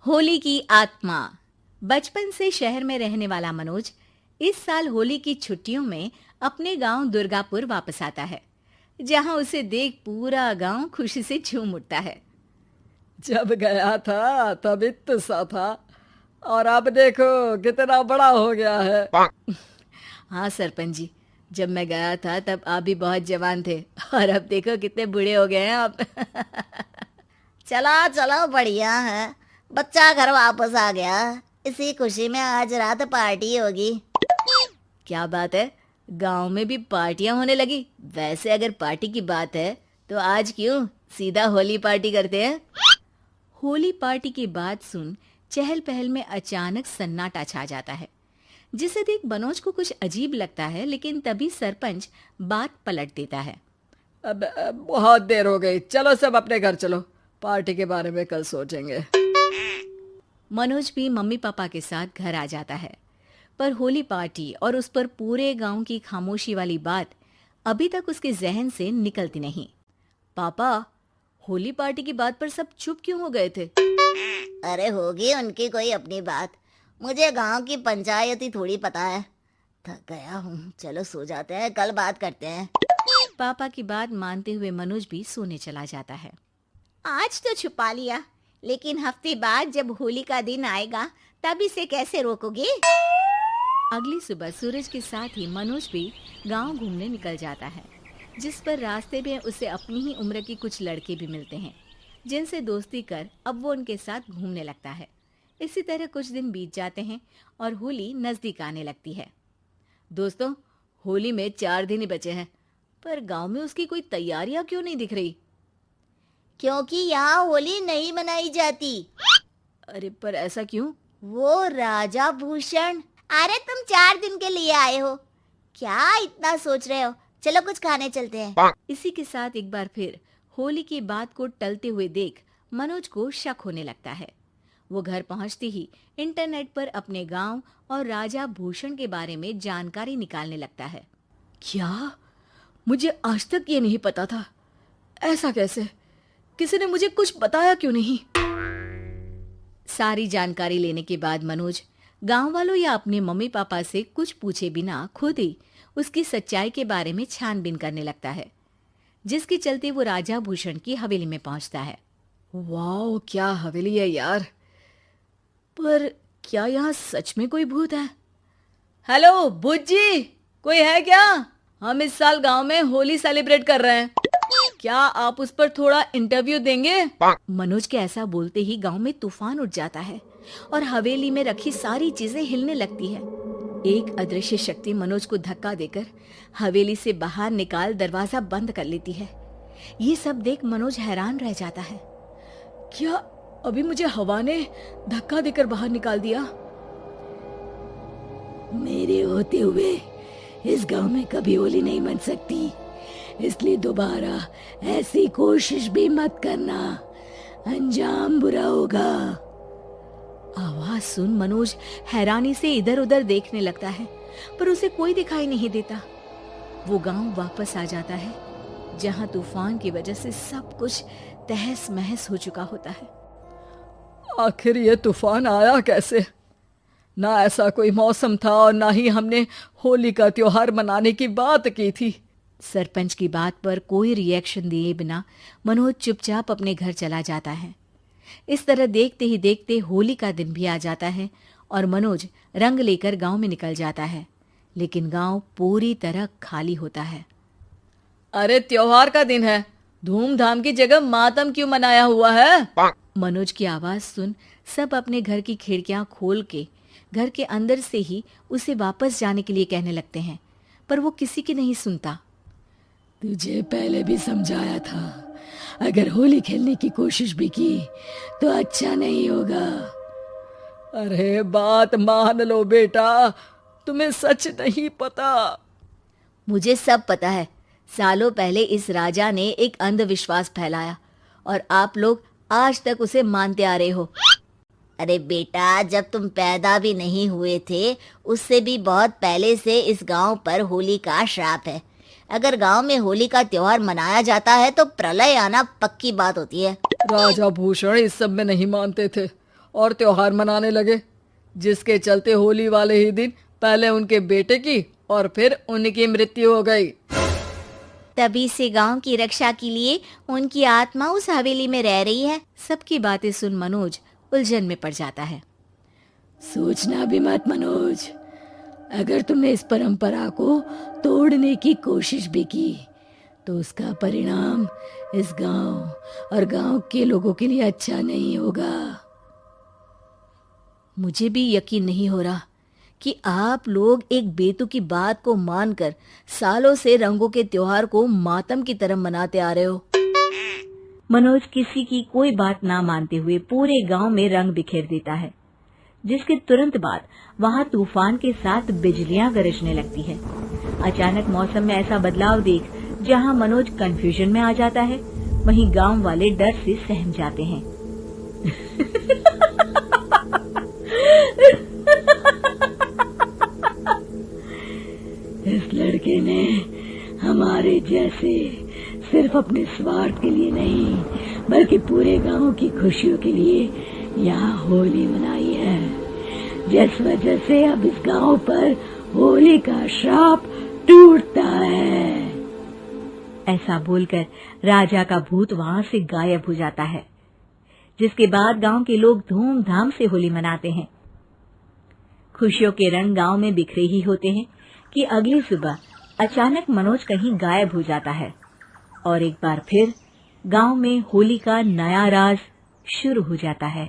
होली की आत्मा। बचपन से शहर में रहने वाला मनोज इस साल होली की छुट्टियों में अपने गांव दुर्गापुर वापस आता है, जहां उसे देख पूरा गांव खुशी से झूम उठता है। जब गया था तब इतना सा था और अब देखो कितना बड़ा हो गया है। हाँ सरपंच जी, जब मैं गया था तब आप भी बहुत जवान थे और अब देखो कितने बूढ़े हो गए हैं आप। चलो चलो बढ़िया है। बच्चा घर वापस आ गया। इसी खुशी में आज रात पार्टी होगी। क्या बात है, गांव में भी पार्टियां होने लगी। वैसे अगर पार्टी की बात है तो आज क्यों सीधा होली पार्टी करते हैं। होली पार्टी की बात सुन चहल पहल में अचानक सन्नाटा छा जाता है, जिसे देख मनोज को कुछ अजीब लगता है। लेकिन तभी सरपंच बात पलट देता है। अब बहुत देर हो गई, चलो सब अपने घर चलो, पार्टी के बारे में कल सोचेंगे। मनोज भी मम्मी पापा के साथ घर आ जाता है, पर होली पार्टी और उस पर पूरे गांव की खामोशी वाली बात अभी तक उसके जहन से निकलती नहीं। पापा, होली पार्टी की बात पर सब चुप क्यों हो गए थे? अरे होगी उनकी कोई अपनी बात। मुझे गांव की पंचायत ही थोड़ी पता है। थक गया हूँ, चलो सो जाते हैं, कल बात करते हैं। पापा की बात मानते हुए मनोज भी सोने चला जाता है। आज तो छुपा लिया, लेकिन हफ्ते बाद जब होली का दिन आएगा तब इसे कैसे रोकोगे? अगली सुबह सूरज के साथ ही मनोज भी गांव घूमने निकल जाता है, जिस पर रास्ते में उसे अपनी ही उम्र के कुछ लड़के भी मिलते हैं, जिनसे दोस्ती कर अब वो उनके साथ घूमने लगता है। इसी तरह कुछ दिन बीत जाते हैं और होली नजदीक आने लगती है। दोस्तों, होली में 4 दिन ही बचे हैं, पर गांव में उसकी कोई तैयारियां क्यों नहीं दिख रही? क्योंकि यहाँ होली नहीं मनाई जाती। अरे पर ऐसा क्यों? वो राजा भूषण। अरे तुम 4 दिन के लिए आए हो, क्या इतना सोच रहे हो? चलो कुछ खाने चलते हैं। इसी के साथ एक बार फिर होली की बात को टलते हुए देख मनोज को शक होने लगता है। वो घर पहुंचते ही इंटरनेट पर अपने गांव और राजा भूषण के बारे में जानकारी निकालने लगता है। क्या? मुझे आज तक ये नहीं पता था। ऐसा कैसे? किसी ने मुझे कुछ बताया क्यों नहीं? सारी जानकारी लेने के बाद मनोज गांव वालों या अपने मम्मी पापा से कुछ पूछे बिना खुद ही उसकी सच्चाई के बारे में छानबीन करने लगता है, जिसके चलते वो राजा भूषण की हवेली में पहुंचता है। वाह, क्या हवेली है यार। पर क्या यहाँ सच में कोई भूत है? हेलो भूत जी, कोई है क्या? हम इस साल गांव में होली सेलिब्रेट कर रहे हैं, क्या आप उस पर थोड़ा इंटरव्यू देंगे? मनोज के ऐसा बोलते ही गांव में तूफान उठ जाता है और हवेली में रखी सारी चीजें हिलने लगती है। एक अदृश्य शक्ति मनोज को धक्का देकर हवेली से बाहर निकाल दरवाजा बंद कर लेती है। ये सब देख मनोज हैरान रह जाता है। क्या अभी मुझे हवा ने धक्का देकर बाहर निकाल दिया? मेरे होते हुए इस गांव में कभी होली नहीं मन सकती, इसलिए दोबारा ऐसी कोशिश भी मत करना, अंजाम बुरा होगा। आवाज सुन मनोज हैरानी से इधर उधर देखने लगता है, पर उसे कोई दिखाई नहीं देता। वो गांव वापस आ जाता है, जहां तूफान की वजह से सब कुछ तहस महस हो चुका होता है। आखिर ये तूफान आया कैसे? ना ऐसा कोई मौसम था और ना ही हमने होली का त्योहार मनाने की बात की थी। सरपंच की बात पर कोई रिएक्शन दिए बिना मनोज चुपचाप अपने घर चला जाता है। इस तरह देखते ही देखते होली का दिन भी आ जाता है और मनोज रंग लेकर गांव में निकल जाता है, लेकिन गांव पूरी तरह खाली होता है। अरे त्योहार का दिन है, धूमधाम की जगह मातम क्यों मनाया हुआ है? मनोज की आवाज सुन सब अपने घर की खिड़कियां खोल के घर के अंदर से ही उसे वापस जाने के लिए कहने लगते हैं, पर वो किसी की नहीं सुनता। तुझे पहले भी समझाया था, अगर होली खेलने की कोशिश भी की तो अच्छा नहीं होगा। अरे बात मान लो बेटा, तुम्हें सच नहीं पता। मुझे सब पता है। सालों पहले इस राजा ने एक अंधविश्वास फैलाया और आप लोग आज तक उसे मानते आ रहे हो। अरे बेटा, जब तुम पैदा भी नहीं हुए थे उससे भी बहुत पहले से इस गांव पर होली का श्राप है। अगर गांव में होली का त्योहार मनाया जाता है तो प्रलय आना पक्की बात होती है। राजा भूषण इस सब में नहीं मानते थे और त्योहार मनाने लगे, जिसके चलते होली वाले ही दिन पहले उनके बेटे की और फिर उनकी मृत्यु हो गई। तभी से गांव की रक्षा के लिए उनकी आत्मा उस हवेली में रह रही है। सबकी बातें सुन मनोज उलझन में पड़ जाता है। सोचना भी मत मनोज, अगर तुमने इस परंपरा को तोड़ने की कोशिश भी की तो उसका परिणाम इस गांव और गांव के लोगों के लिए अच्छा नहीं होगा। मुझे भी यकीन नहीं हो रहा कि आप लोग एक बेतुकी बात को मानकर सालों से रंगों के त्योहार को मातम की तरह मनाते आ रहे हो। मनोज किसी की कोई बात ना मानते हुए पूरे गांव में रंग बिखेर देता है, जिसके तुरंत बाद वहां तूफान के साथ बिजलियां गरजने लगती है। अचानक मौसम में ऐसा बदलाव देख जहां मनोज कंफ्यूजन में आ जाता है, वहीं गांव वाले डर से सहम जाते हैं। इस लड़के ने हमारे जैसे सिर्फ अपने स्वार्थ के लिए नहीं बल्कि पूरे गांव की खुशियों के लिए यहाँ होली मनाई है, जिस वजह से अब इस गांव पर होली का श्राप टूटता है। ऐसा बोलकर राजा का भूत वहां से गायब हो जाता है, जिसके बाद गांव के लोग धूमधाम से होली मनाते हैं। खुशियों के रंग गांव में बिखरे ही होते हैं कि अगली सुबह अचानक मनोज कहीं गायब हो जाता है और एक बार फिर गांव में होली का नया राज शुरू हो जाता है।